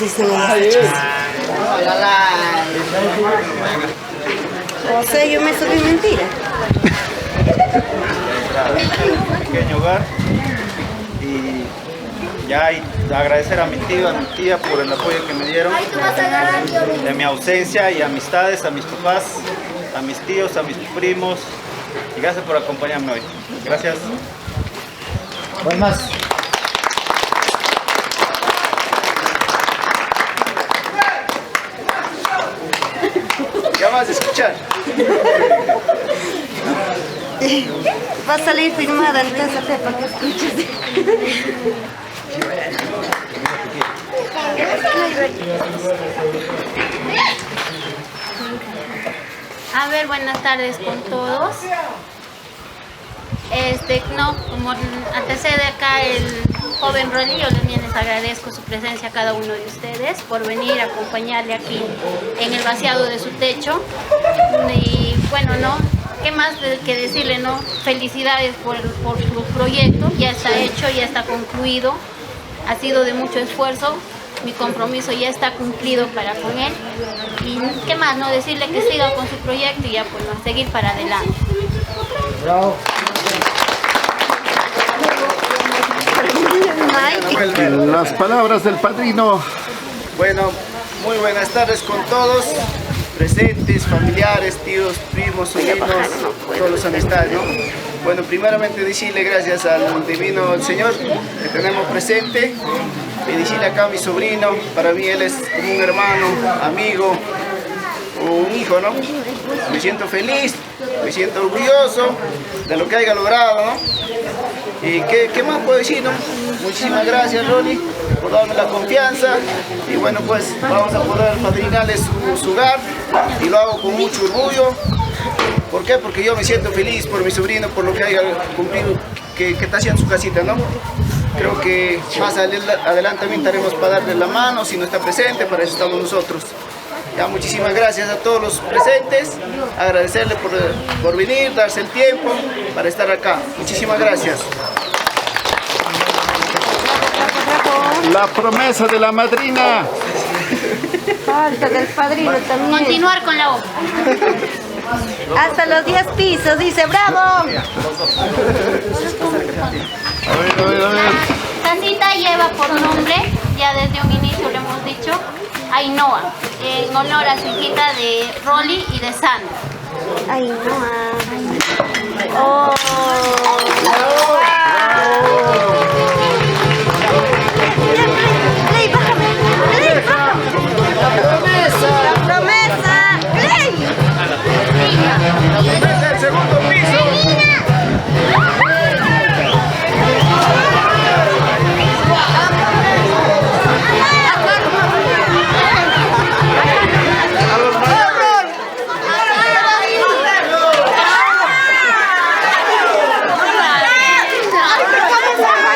dicen ellas. O sea, yo me subí mentira. Un pequeño hogar y Ya, y agradecer a mi tío, a mi tía por el apoyo que me dieron en mi ausencia, y amistades, a mis papás, a mis tíos, a mis primos, y gracias por acompañarme hoy. Gracias. ¿Cuál más? ¿Qué vas a escuchar? Va a salir filmada entonces para que escuches. A ver, buenas tardes con todos. No, como antecede acá el joven Rolly, yo también les agradezco su presencia a cada uno de ustedes por venir a acompañarle aquí en el vaciado de su techo. Y bueno, ¿no? ¿Qué más que decirle, no? Felicidades por su proyecto, ya está hecho, ya está concluido, ha sido de mucho esfuerzo, mi compromiso ya está cumplido para con él. Y qué más, no decirle que siga con su proyecto y ya pues no, seguir para adelante. Bravo. Las palabras del padrino. Bueno, muy buenas tardes con todos, presentes, familiares, tíos, primos, sobrinos, todos los amistades, ¿no? Bueno, primeramente decirle gracias al divino Señor que tenemos presente, y decirle acá a mi sobrino, para mí él es como un hermano, amigo, o un hijo, ¿no? Me siento feliz, me siento orgulloso de lo que haya logrado, ¿no? ¿Y qué más puedo decir, no? Muchísimas gracias, Ronnie, por darme la confianza. Y bueno, pues vamos a poder padrinarle su hogar, y lo hago con mucho orgullo. ¿Por qué? Porque yo me siento feliz por mi sobrino, por lo que haya cumplido, que está haciendo su casita, ¿no? Creo que más adelante también estaremos para darle la mano, si no está presente, para eso estamos nosotros. Ya, muchísimas gracias a todos los presentes, agradecerle por venir, darse el tiempo para estar acá. Muchísimas gracias. La promesa de la madrina. Falta del padrino también. Continuar con la obra. Hasta los 10 pisos, dice, ¡bravo! A ver. La casita lleva por nombre, ya desde un inicio lo hemos dicho, Ainhoa, en honor a su hijita de Rolly y de Sandra. Ay, no. Oh. Play, bájame. Play, bájame. La promesa. Play. Desde el segundo piso. ¡Ay, qué cabeza!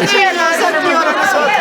cielos, aquí ahora nosotros.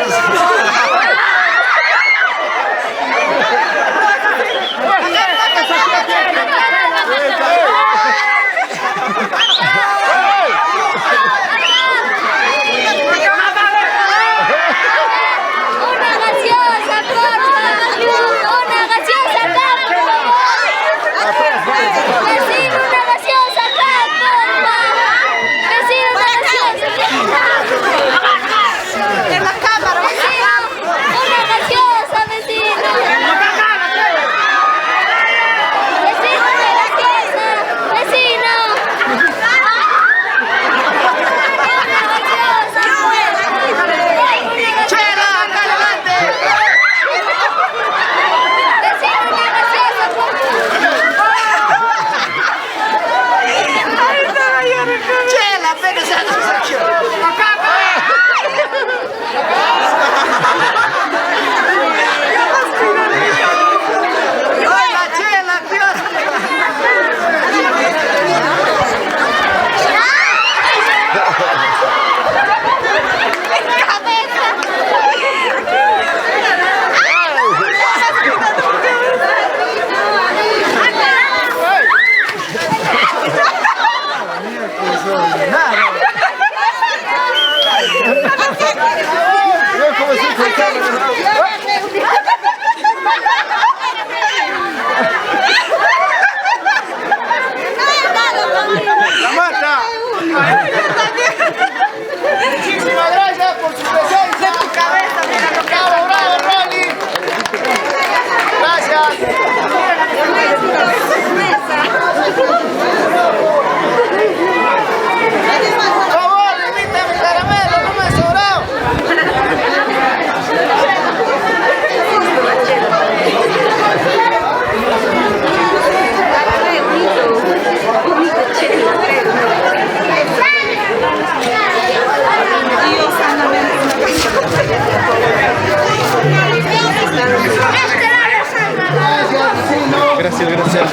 Muchísimas gracias por su presencia. Bravo, bravo, Rolly. Gracias. Por favor, invítame caramelo, no me ha sobrado. Gracias, gracias.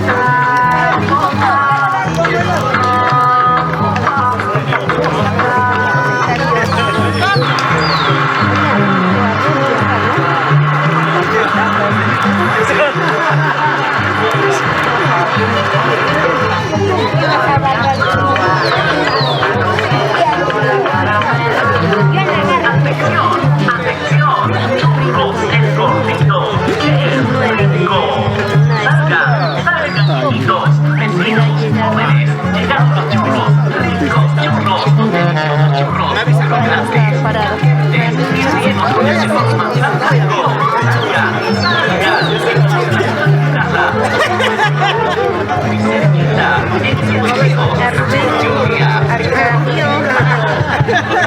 Ya, hubiera llegado. Está parado.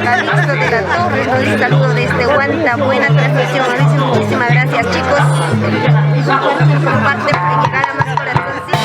Calixto de la Torre nos dice saludos desde Huanta. Buena transmisión, Mauricio. Muchísimas gracias, chicos. Comparte para llegar a más corazoncitos.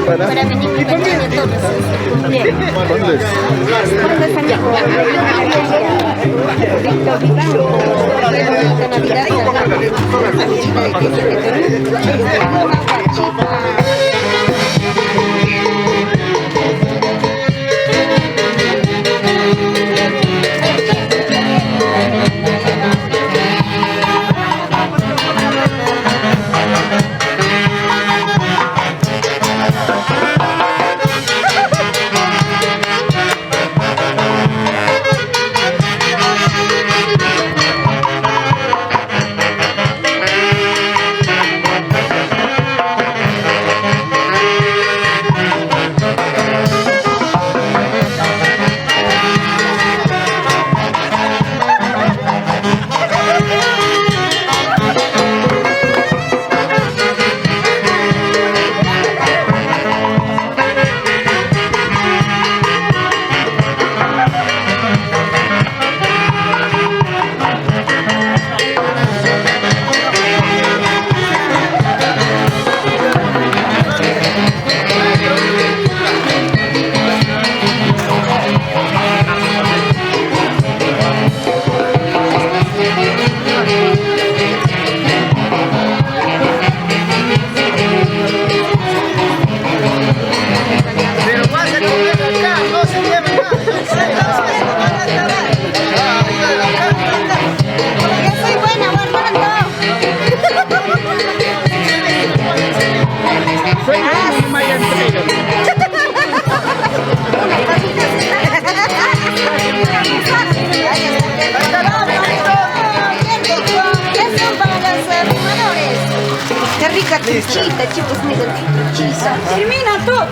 Para venir a de todos. ¿Dónde es? Chuchita, chicos, mira, chuchita. Termina todo.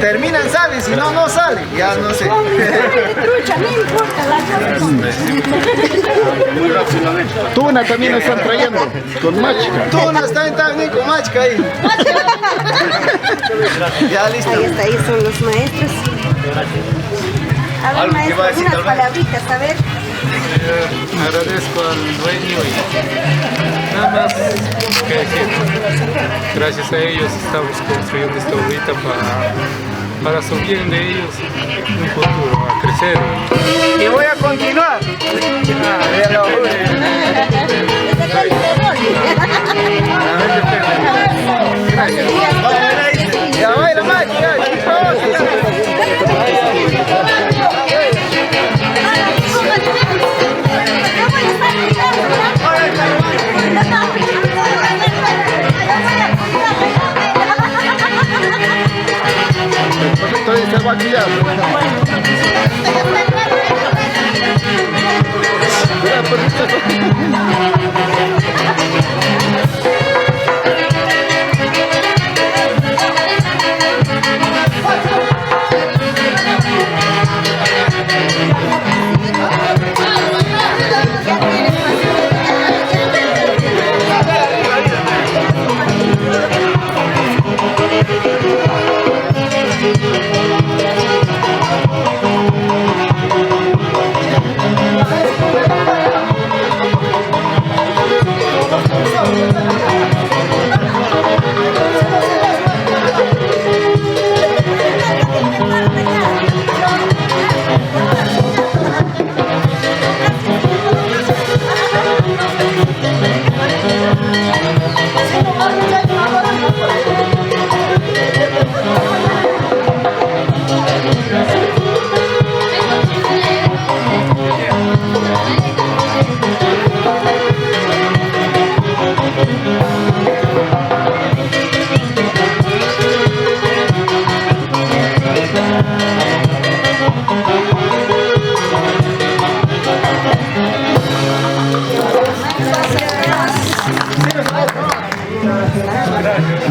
Terminan, salen, si no, no salen. Ya no sé. Trucha, no importa la cosa. Tuna también están trayendo, con machca. Tunas también con machca ahí. Ya listo. Ahí está, ahí son los maestros. A ver, maestro, unas palabritas, a ver. Agradezco al dueño y nada más que decir. Gracias a ellos estamos construyendo esta obrita para su bien de ellos, un futuro, a crecer. Y voy a continuar. Ya baila más, Entonces se va a guiar.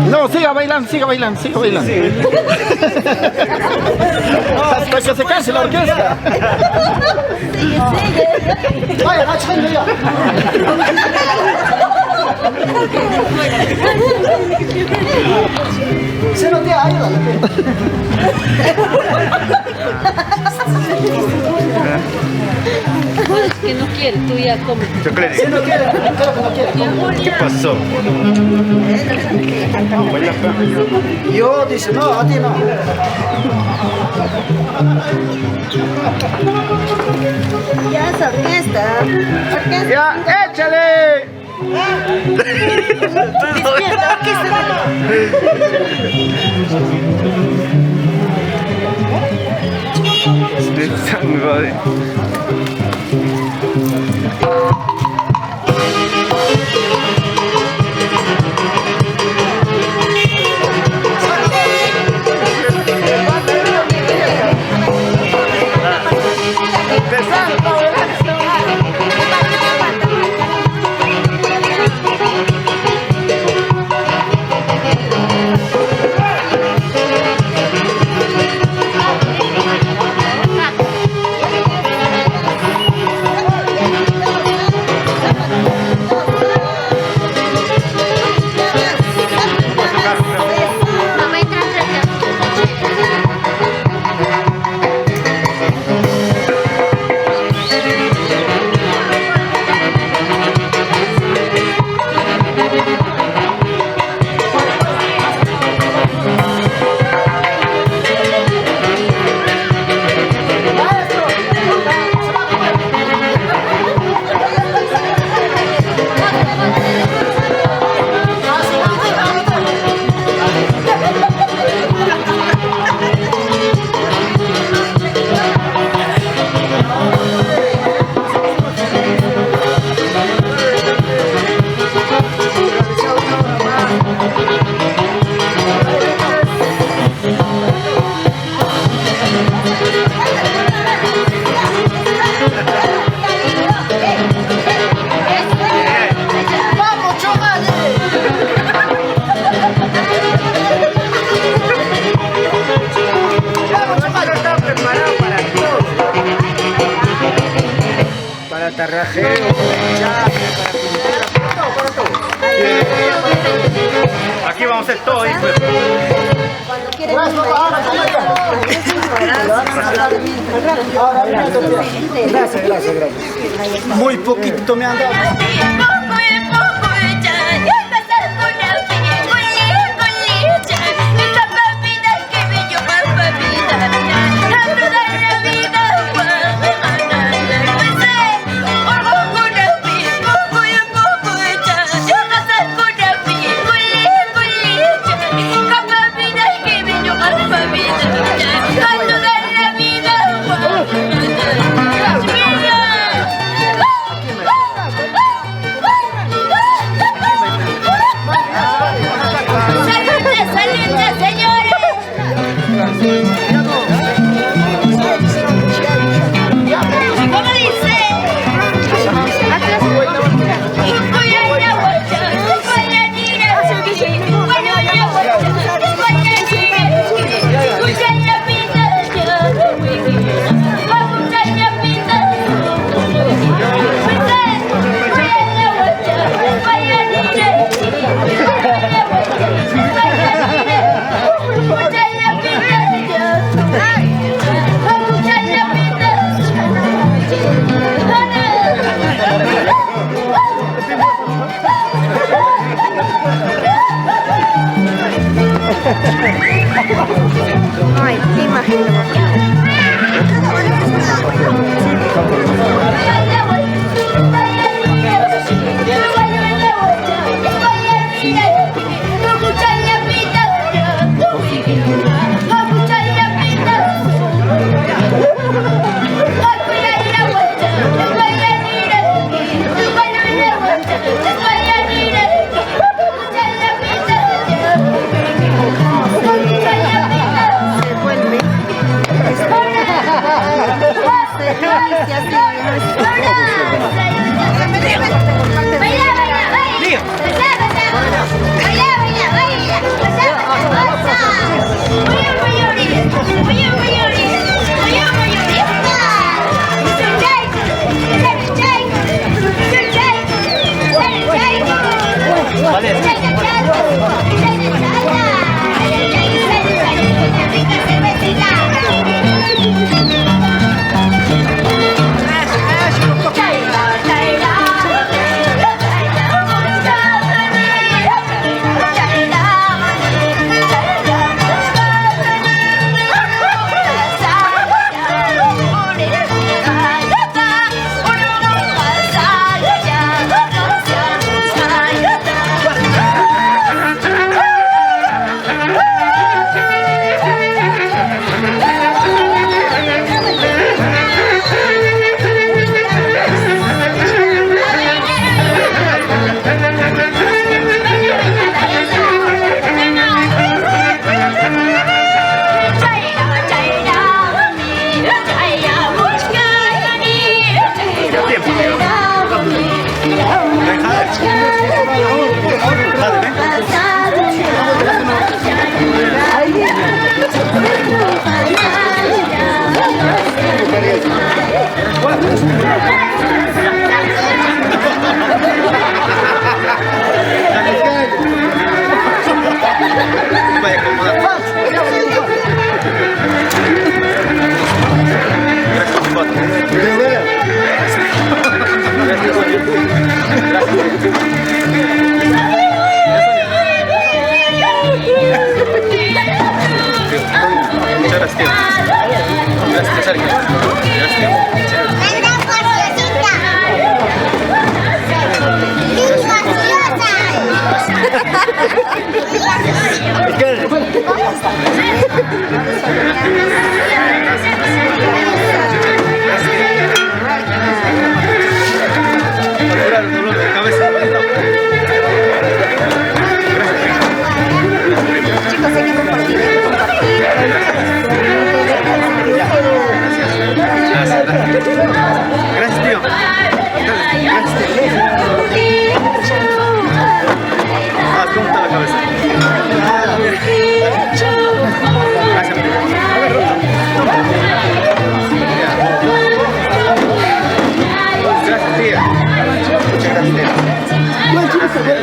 No, siga bailando, siga bailando, siga bailando. Hasta que se canse la orquesta. Vaya, agachando ya. Se no te ayuda. Es que no quiere, tú ya comes. Yo creo Si no quiere, claro que no quiere. ¿Qué pasó? Yo dice, no, a ti no. Ya es orquesta. Orquesta. ¡Ya, échale! Despierta, orquesta. Me va de... Para tarrajeo, Aquí vamos a hacer todo, hijo. Cuando quieren Gracias, gracias, gracias. Muy poquito me han dado. Chicos, hay que compartir, hay que compartir. Gracias, tío. Gracias, tío. ¿Cómo está la cabeza? Gracias, tío. Gracias, tía. Muchas gracias, tía.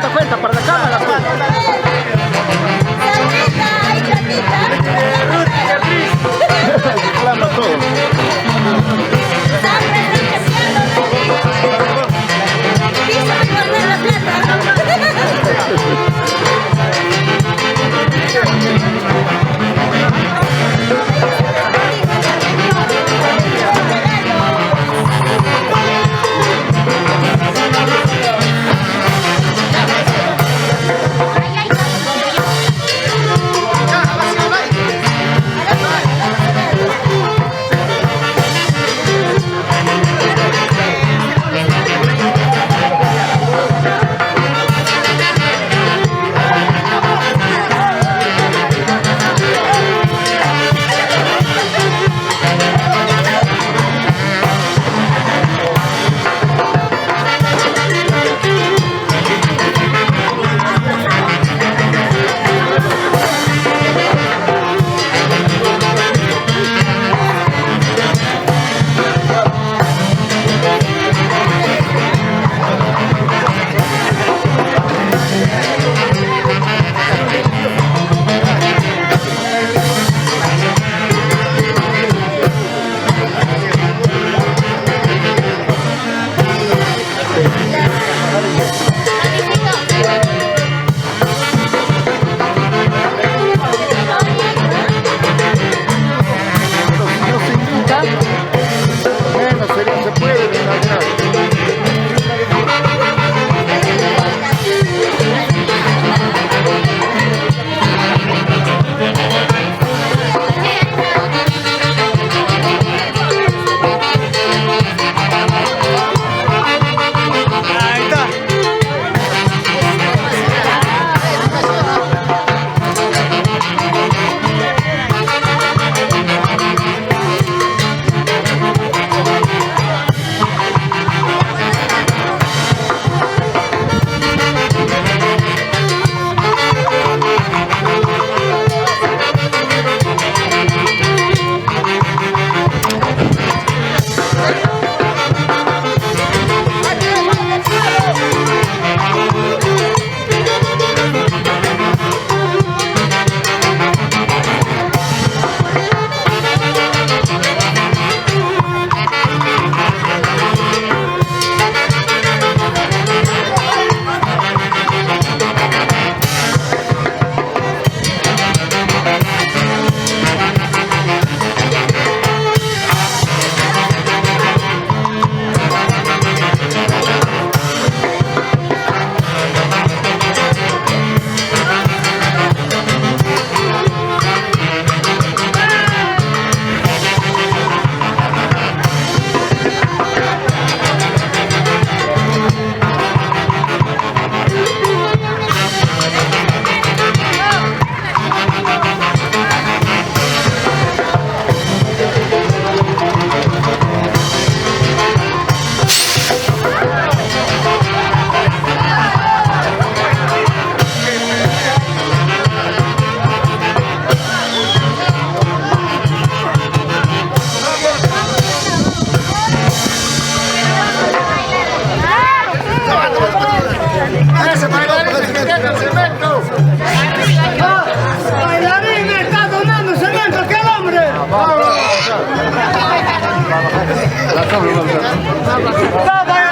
cuenta, para la cámara. Pues. Reclama todo.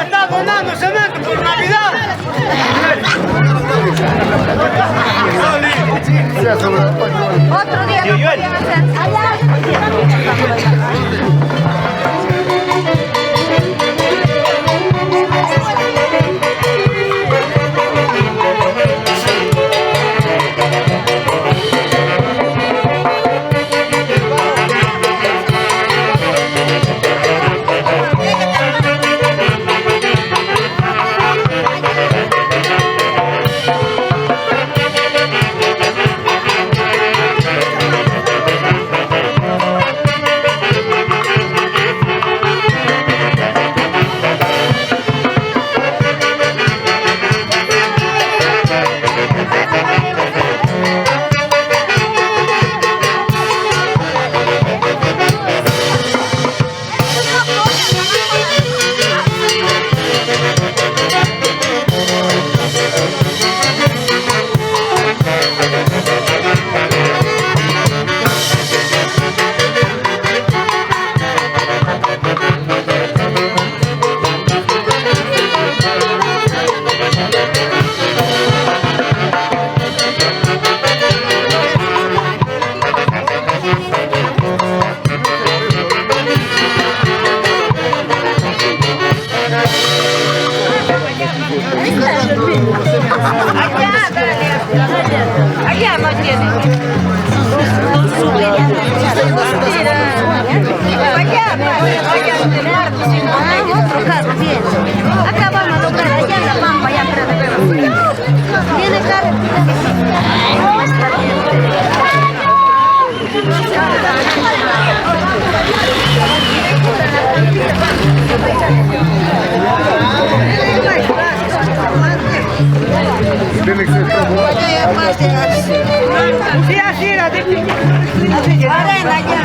Está donando cemento por Navidad. Otro día no podían hacer allá. Sí, así era. Arena ya.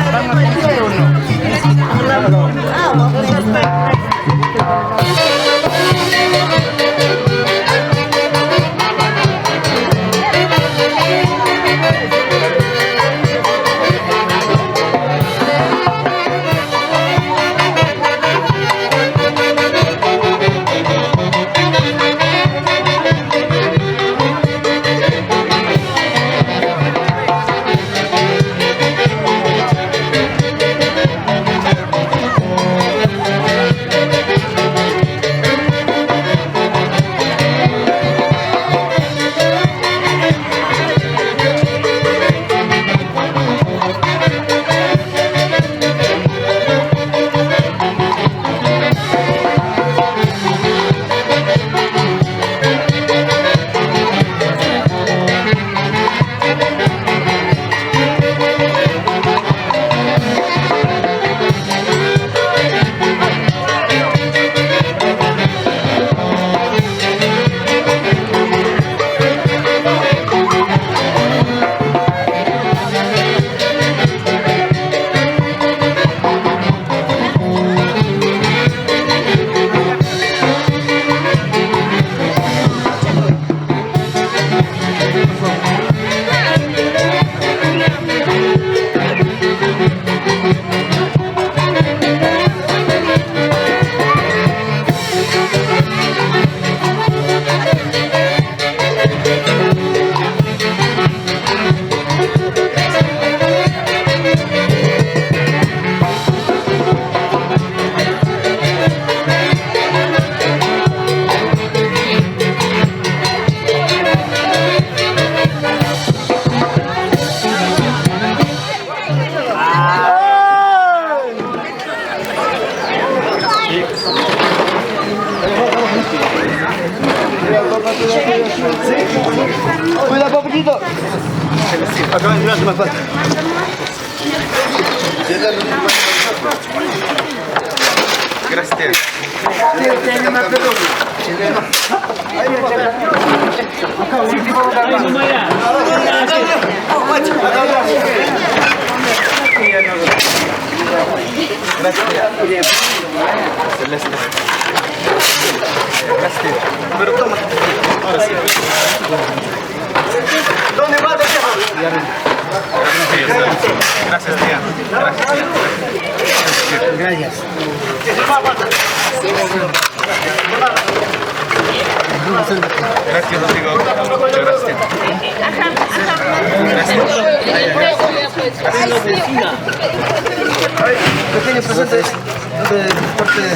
Cuida, papito. Acá en más falta. Gracias. Pero toma. Ahora sí. ¿Dónde va? Gracias, tía. Gracias. Gracias, Rodrigo. Muchas gracias. Pequeño presente de parte de...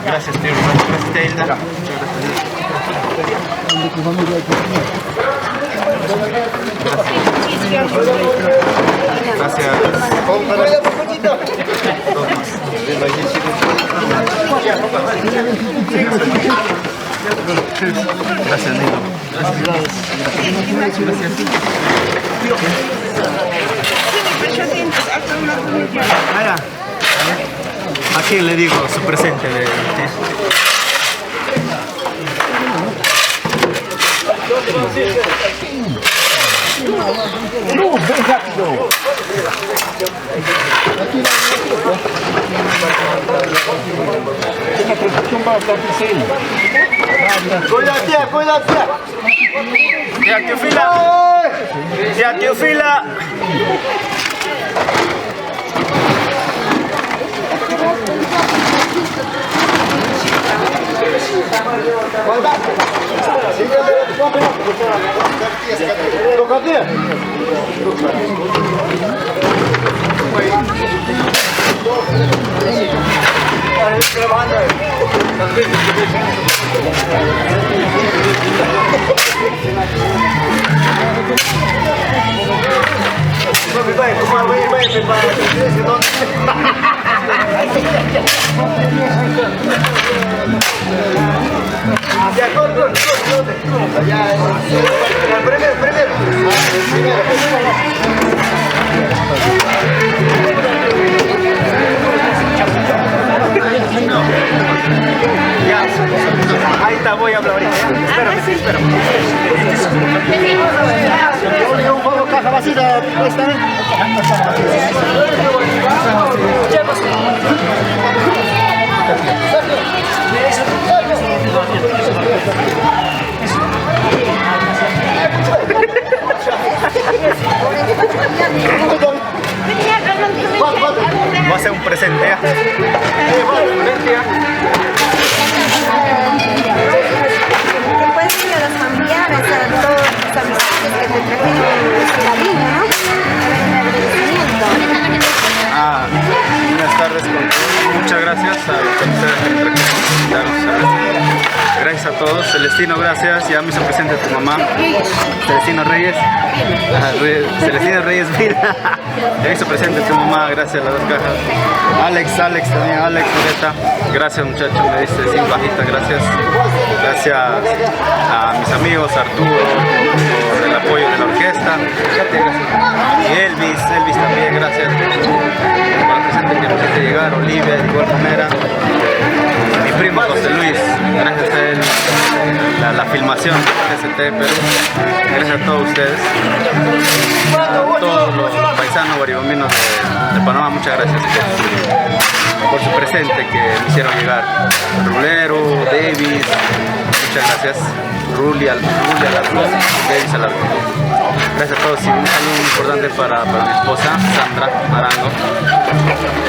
Gracias, tío. Gracias, tía Hilda. Gracias. Gracias, Nilo. Gracias. ¿A quién le digo su presente? Ven rápido. Una protección para estar creciendo. Cuida, tía, cuida, tía. Tía Teofila. Tía Teofila. Ya, ahí está, voy a hablar ahorita. Espérame, sí, espérame. Un poco caja vacía, ¿está bien? Va a ser un presente, ¿eh? Después de los familiares, a todos los amistades que te trajeron su cariño, ¿no? El agradecimiento. Buenas tardes con todos. Muchas gracias a los que me trajeron. Gracias a todos. Celestino, gracias. Ya me hizo presente tu mamá. Celestino Reyes. Celestino Reyes, mira. Ya me hizo presente tu mamá. Gracias a las dos cajas. Alex también. Alex Moreta. Gracias, muchachos. Me diste 5 cajitas. Gracias. Gracias a mis amigos, Arturo, por el apoyo de la orquesta. Y Elvis también. Gracias por el presente que nos hizo llegar. Olivia, de igual manera. Mi primo José Luis, gracias a él, la filmación de ST Perú, gracias a todos ustedes, a todos los paisanos guaribambinos de Panamá, muchas gracias por su presente que me hicieron llegar. Rulero, Davis, muchas gracias, Ruli al arco, Davis al arco. Gracias a todos y un saludo muy importante para mi esposa, Sandra Arango.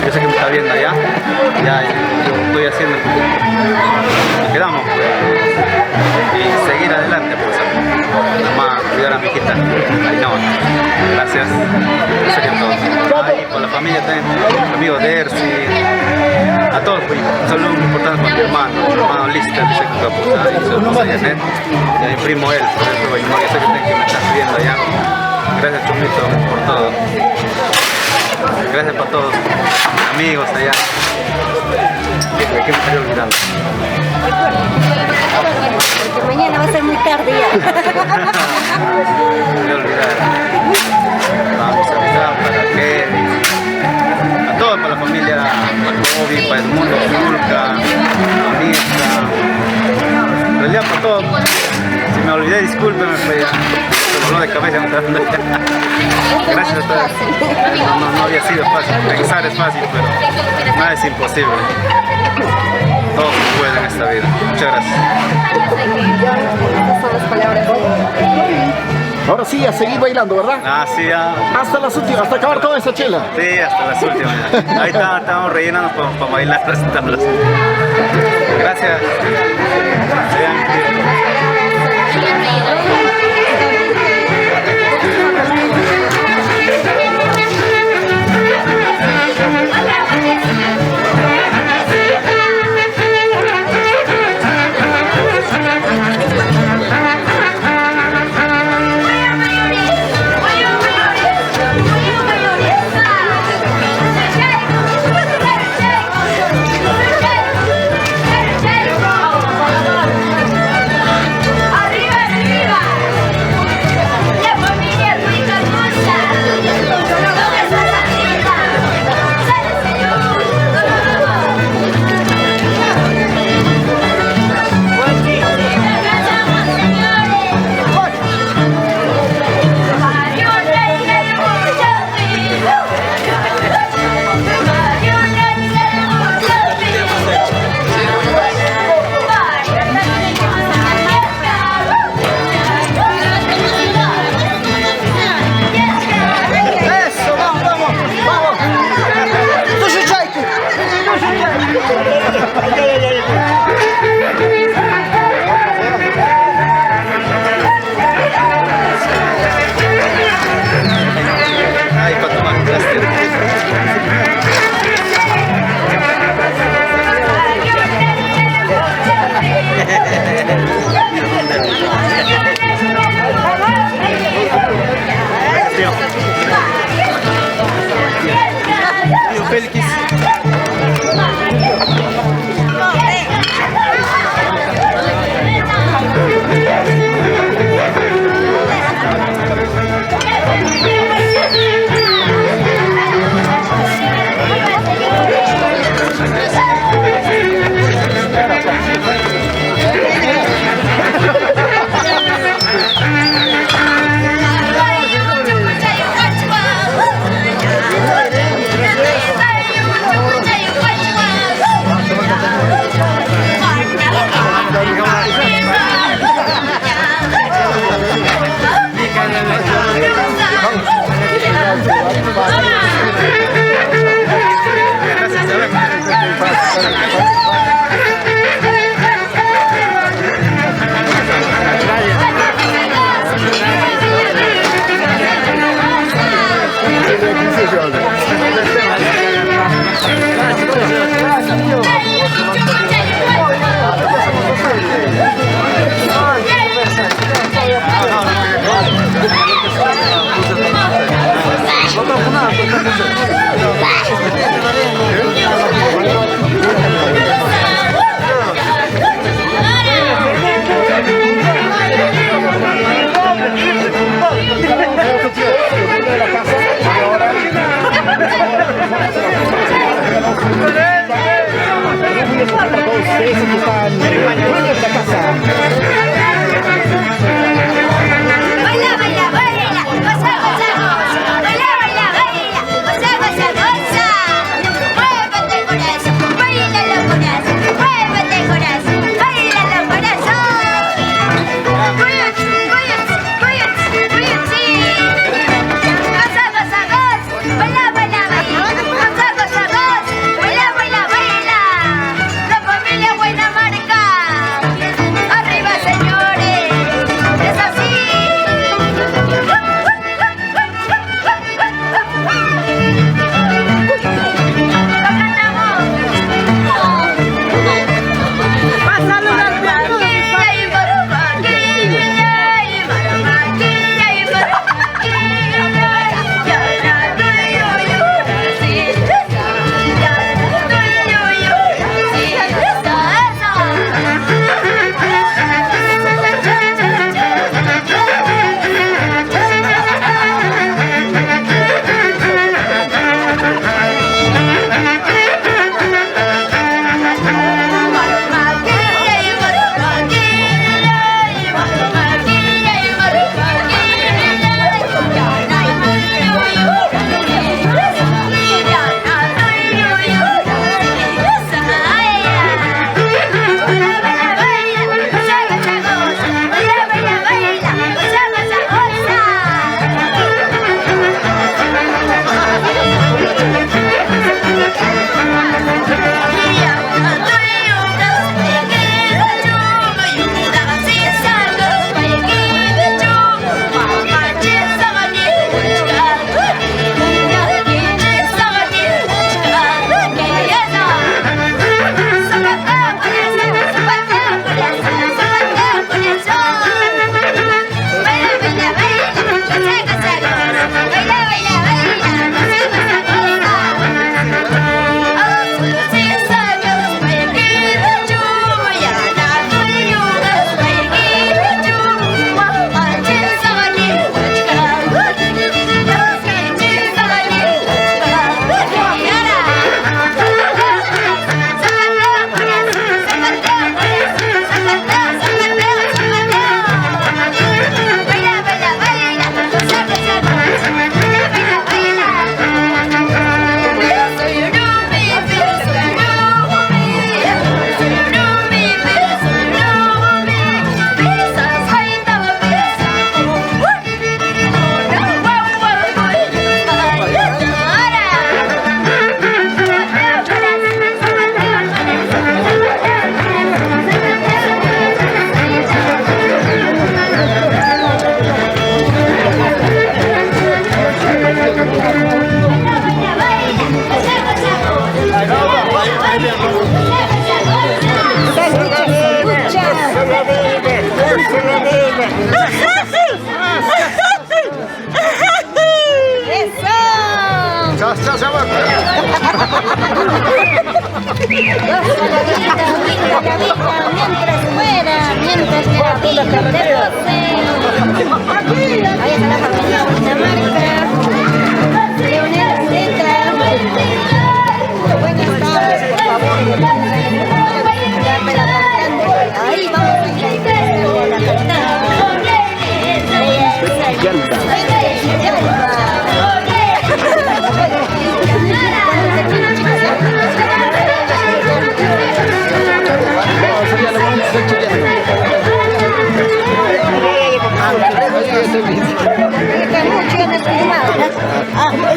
Yo sé que me está viendo allá, ya yo estoy haciendo lo que damos y seguir adelante, pues, nada más cuidar a mi hijita. Ahí no, gracias, yo sé que todos. Ahí por la familia también, mi amigo Dersi, a todos, pues, un saludo muy importante para mi hermano Lister, dice que y su esposa Janet, y a mi primo él, por eso, yo sé que me estás viendo allá. Gracias, Chumito, por todo. Gracias para todos, amigos allá. ¿Qué me estoy olvidando? Porque mañana va a ser muy tarde ya. Me voy a olvidar. Para mis amistades, para Kevin, a todos, para la familia, para Kobe, para Edmundo, Zulka, Anissa, en realidad para todos. Si me olvidé, discúlpenme, pues ya. De cabeza. Gracias a todos. No había sido fácil. Pensar es fácil, pero nada es imposible. Todo se puede en esta vida. Muchas gracias. Estas son las palabras de... Ahora sí, a seguir bailando, ¿verdad? Sí, ya. Hasta las últimas, hasta acabar toda esa chela. Sí, hasta las últimas. Ahí estamos rellenando para bailar las tablas. Gracias. Gracias. Mientras fuera, mientras que la vida te posee. Ahí está la familia Dinamarca. Leonel Centra. Buenas tardes, por favor. Dame la cantante. Ahí vamos a ir a la cantante.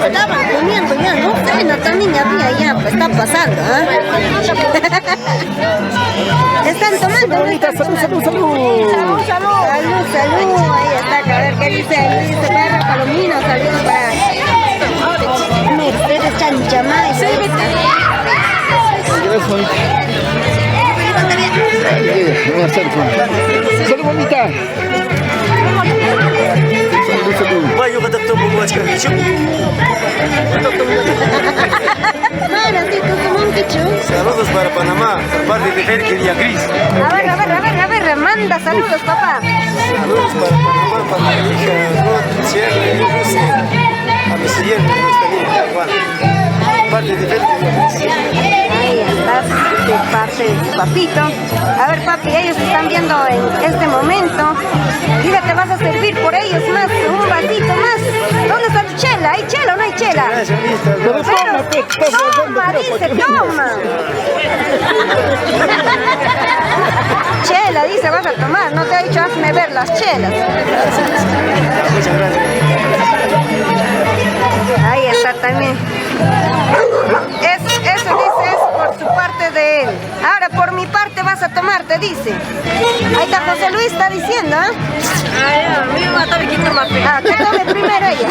Estaban comiendo ya, no cena también había ya, pues está pasando, ¿ah? Están tomando. Bonita, salud, salud, salud. Salud, salud. Ahí está, a ver qué dice Luis Barra Palomino. Saludos para Mercedes Chanchamay. Gracias, bonita. Salud, bonita. Salud, salud. Saludos para Panamá, por parte de Félix y Gris. A ver, manda saludos, papá. Saludos para Panamá, para mi hija Rod, Sierra y Rusia. A mi siguiente, nuestra niña Juan. Parte de Félix y Gris. Ahí estás, de parte de tu papito. A ver, papi, ellos están viendo en este momento. Mira, te vas a servir por ellos más, un vasito más. ¿Dónde está tu chela? ¿Hay chela o no hay chela? Pero toma, dice, toma. Chela, dice, vas a tomar. No te ha dicho, hazme ver las chelas. Muchas gracias. Ahí está también. Eso dice, es por su parte de él. Ahora por mi parte vas a tomar, te dice. Ahí está José Luis, está diciendo, ¿ah? Ah, que tome primero ella.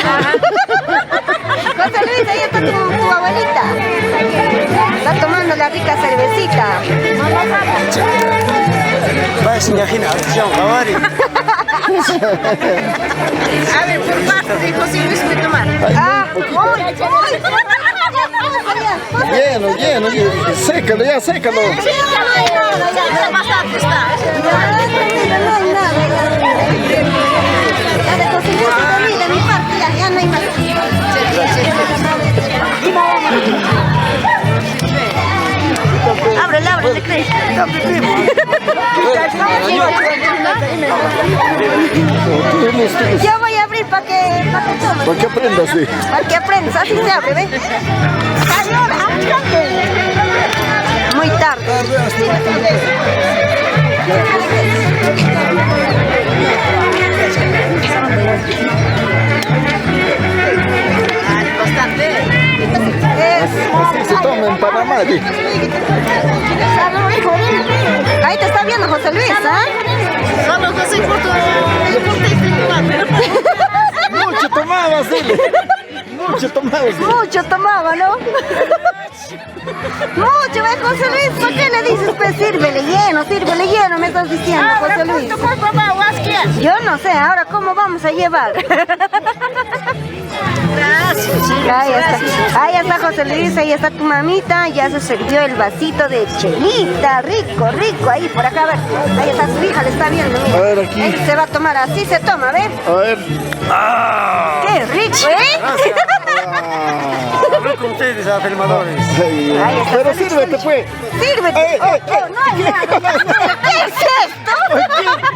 José Luis, ahí está tu abuelita. Está tomando la rica cervecita. Vaya sin ajena, acción, Javari. A ver, por parte de José Luis voy a tomar. Ah, Lleno, lleno, lleno. Sécalo, ya, sécalo. No hay nada. Ya de José Luis y de mi parte, ya no hay más. Ábrele, Cris. Yo voy a abrir para que tomes. ¿Por qué aprendas, sí? Para que aprendas, así se abre, ¿ves? Muy tarde. Así se toma en Panamá, sí. Ahí te está viendo José Luis, ¿ah? Solo José Corto. Mucho tomabas, dile. Mucho tomabas. Mucho tomaba, ¿no? Mucho, ¿ves, José Luis? ¿Por qué le dices? Pues sírvele lleno, me estás diciendo, José Luis. Yo no sé, ahora cómo vamos a llevar. Ahí está José Luis, ahí está tu mamita, ya se sirvió el vasito de chelita, rico, ahí por acá, a ver, ahí está su hija, le está viendo, mira. A ver, aquí. Él se va a tomar, así se toma, a ver. A ver. ¡Qué rico, eh! Hablo con ustedes, filmadores. Ay, Ahí está, pero José Luis, sírvete, pues. Sírvete. No hay nada. ¿Qué es esto?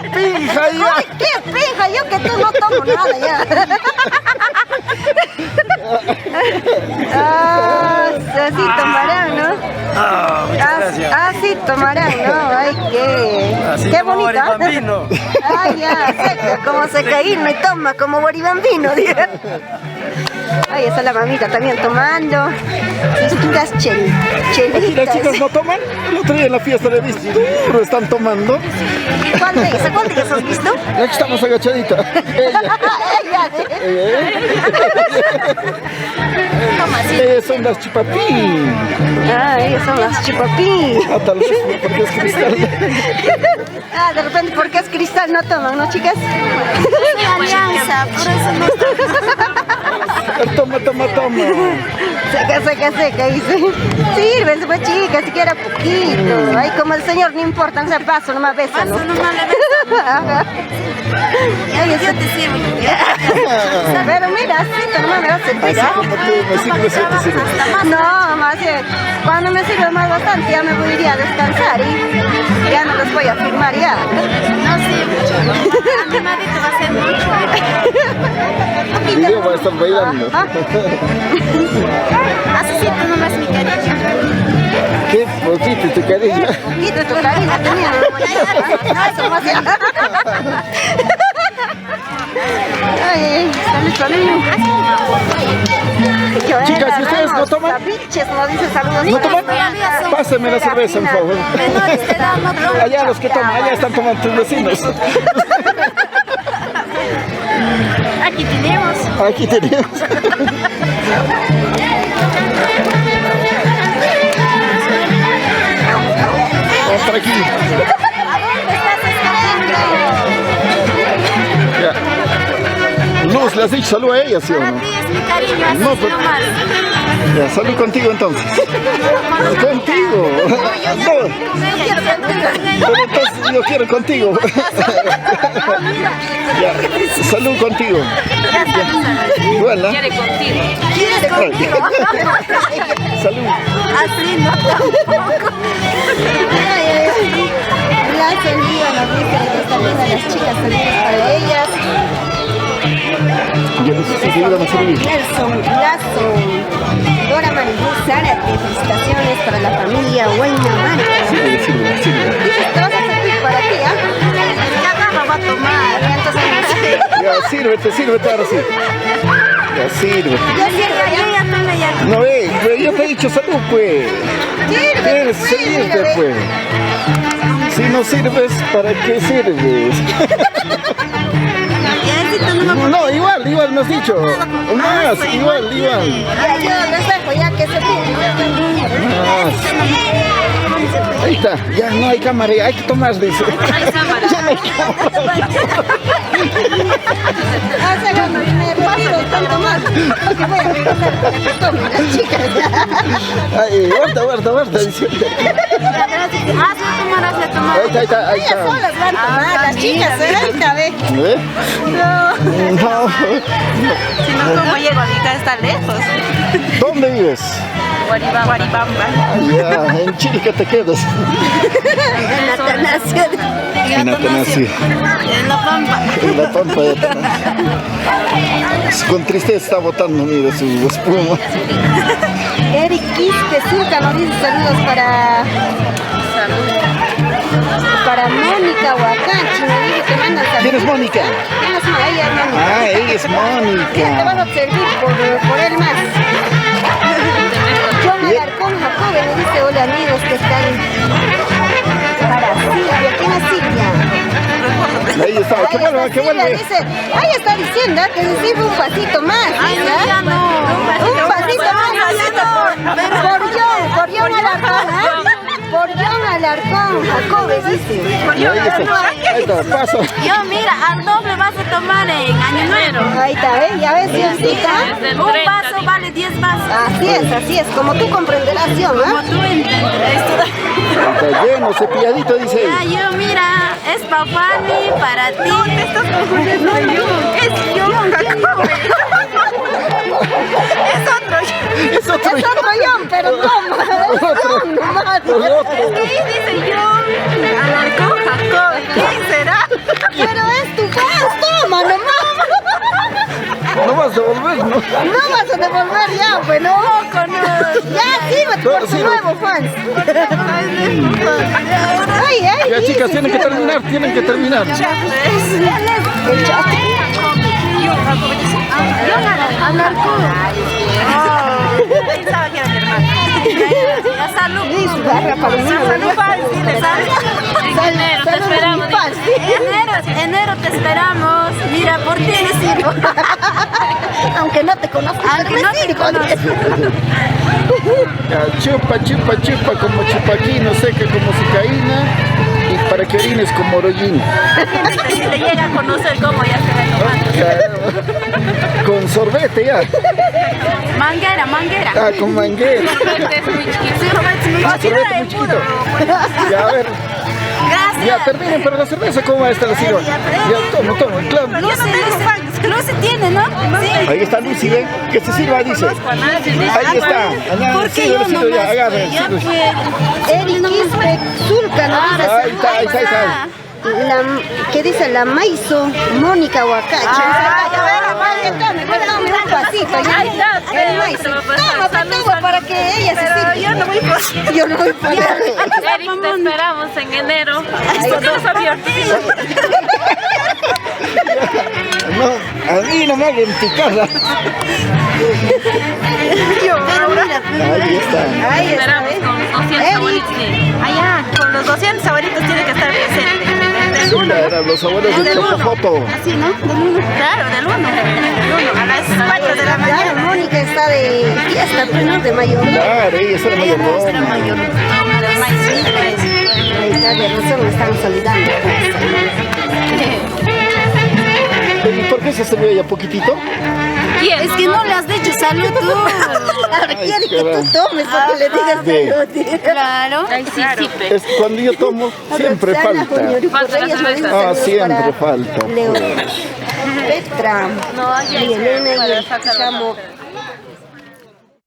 ¡Qué pija ya! ¡Ay, qué pija! Yo que tú no tomo nada ya. Así tomarán, ¿no? Muchas gracias. Así tomarán, ¿no? Ay, qué bonito. Ay, ya, seca, como secaíno y toma, como boribambino. Ahí está la mamita también tomando sus chicas Aquí chelitas. las chicas no toman. El otro día en la fiesta le viste. Duro están tomando. ¿Cuál de ellas has visto? Ya que estamos agachaditas. Ellas son las chipapí. Ah, ellas son las chipapí. Ah, tal vez porque es cristal. Ah, de repente porque es cristal no toman, ¿no, chicas? Alianza, por eso no. Toma. Seca, dice. Sírvense, pues chicas, siquiera poquito. Ay, como el señor no importa, no se paso, nomás bésalo. Ay, yo te sirvo. Pero mira, así nomás me va a servir. Así como tú me sirves, yo te sirvo. No, más bien, cuando me sirve más bastante ya me voy a ir a descansar y ya no los voy a firmar ya. No, sí, mucho. A mi madre va a ser mucho. Y yo voy a estar bailando. Así nomás mi cariño. Qué poquito tu cariño. Poquito tu cariño tenía. Ay, salud. Chicas, ¿y ustedes no toman? Miches nos dice saludos. ¿No para toman? nuestra Pásame la cerveza, por favor. menores de edad, no toman. Allá los que toman, allá están tomando tus vecinos. Aquí tenemos. Aquí tenemos. Otra aquí. ¿A dónde estás escapando? Ya. Luz, le has dicho salud a ella, ¿sí o no? Para ti es mi cariño, así No, no, pues- más. Ya, salud contigo entonces. Contigo. No, pero entonces yo quiero contigo. Ya, salud contigo. Igual, ¿no? Quiere contigo. ¿Quieres conmigo? Salud. Así no tampoco. Lazo en vivo nos dice que está bien a las chicas, saludos para ellas. Yo no sé si te iban a servir. Nelson Lazo, Dora Maribú Zárate, felicitaciones para la familia Huayna Marca. Sirve, sirve, sirve. Dices, te vas a servir para ti, ¿ah? Ya no va a tomar. Entonces, Ya, sírvete ahora sí. Ya, sírvete. ya sirve, ya tome ya. No, yo te he dicho salud, pues. Tienes que servirte, pues. Si no sirves, ¿para qué sirves? No, igual me has dicho. Más, igual. Ya, yo les dejo ya que se Más. Ahí está, ya no hay cámara, hay que tomar, dice. Ya no hay cámara. me retiro tanto más. Porque voy a regresar para que tomen las chicas. Ay, guarda, dice. Hazle tomar. Ahí está. Ellas solas van a tomar, las chicas, ahorita ve. ¿Eh? No. No. Si no, ¿cómo llego? Ahorita está lejos. ¿Dónde vives? Guaribamba. Ya, en Chile que te quedas. En Atanasio. En Atanasio. En La Pampa. En La Pampa de Atanasio. Con tristeza está botando, mira, su espuma. Eric Quispe Zulca nos dice saludos para Mónica Huacachi, me dice que manda saludos. ¿Quién es Mónica? ¿Quién es Mónica? Ella es Mónica. Ah, ella es Te vas Mónica. a servir por él más. John Alarcón Jacobe me dice hola amigos que están para Silvia. ¿Quién es Silvia? Ahí está, que vuelva, que Silvia vuelva. dice, ahí está diciendo que se sirve un pasito más. Ay, ¿ya? ya no. Un pasito más. Por John Alarcón, ¿ah? Por John Alarcón Jacobe dice. Ahí está, paso. Yo, mira, al doble vas a tomar en Año Nuevo. Ahí está, ¿eh? Ya ves, Diosita. Un vaso vale 10 vasos. Así es, como tú comprenderás, John, Como ¿ah? tú entenderás. Está lleno, cepilladito, dice Ya, él. yo, mira, es para Fanny, para ti. No, te estás confundiendo. Es yo, Jacobe. Es otro. Es otro. Es otro John, pero no, más. Es que ahí dice yo, Alarcón Jacobe. ¿Quién será? Pero es tu fans, toma nomás. No vas a devolver, ¿no? No vas a devolver ya, pues no. Ya, sírvete por tu Sí, nuevo fans. Ay, ay. Ya, chicas, tienen que terminar. El chat. Pensaba que era mi hermano. Ya, salud. Listo, barra para mí. Salud, Fanny, dile, ¿sabes? Enero te esperamos. Enero te esperamos. Mira, por ti le sirvo. Aunque no te conozco. Aunque no te conozco. Ya, chupa, como chupaquino, seca como cicaína. Y para que orines como orollín. Si te llega a conocer cómo ya se ve tomando. Con sorbete ya. Manguera. Ah, con manguera. Este es muy chiquito. Sí, Roberto, muy Ah, sorbete muy chiquito. Ya, a ver. Gracias. Ya, terminen, pero la cerveza, ¿cómo va a estar la sirva? Ya, tomo, claro. Lucy tiene, ¿no? Sí. Ahí está Lucy, ¿ven? Que se sirva, dice. Ahí está. Allá, Porque yo sirve, ya, agarren, ya sirve. fue. Eric Quispe Zulca nos dice Ahí está. ¿qué dice? La Maizo Mónica Huacachi. Tome un pasito ya. El Maizo. Toma para que ella se sirva. Yo no voy por Eric, te esperamos en enero. No, A mí no me hagan picarla. Pero mira, Ahí está. Ahí está, esperamos ¿eh? con los 200 abuelitos. Allá, con los 200 abuelitos tiene que estar presente. Del Sí, 1. eran los abuelos de Del uno. Chocofoto. Así, ¿no? Del 1. Claro, del 1. Del 1. A las 4 de la Claro, mañana. Mónica está de fiesta, pues, ¿no? De mayor. Claro, ella es la Ella nuestra mayordomia. mayor. Del maíz. Ahí está, de razón me están saludando. ¿Y por qué se salió ella poquitito? Es que no le has dicho salud tú. Ahora Ay, quiere que caramba. tú tomes para que le digas Sí. salud. Claro. Ay, sí, sí. Es que cuando yo tomo, siempre Roxana, falta. Junior, Falta la Reyes, cerveza. saludos Ah, siempre para falta. Leo, Pues. Petra, No, ahí hay y Elena y para el sacar la chamo papel.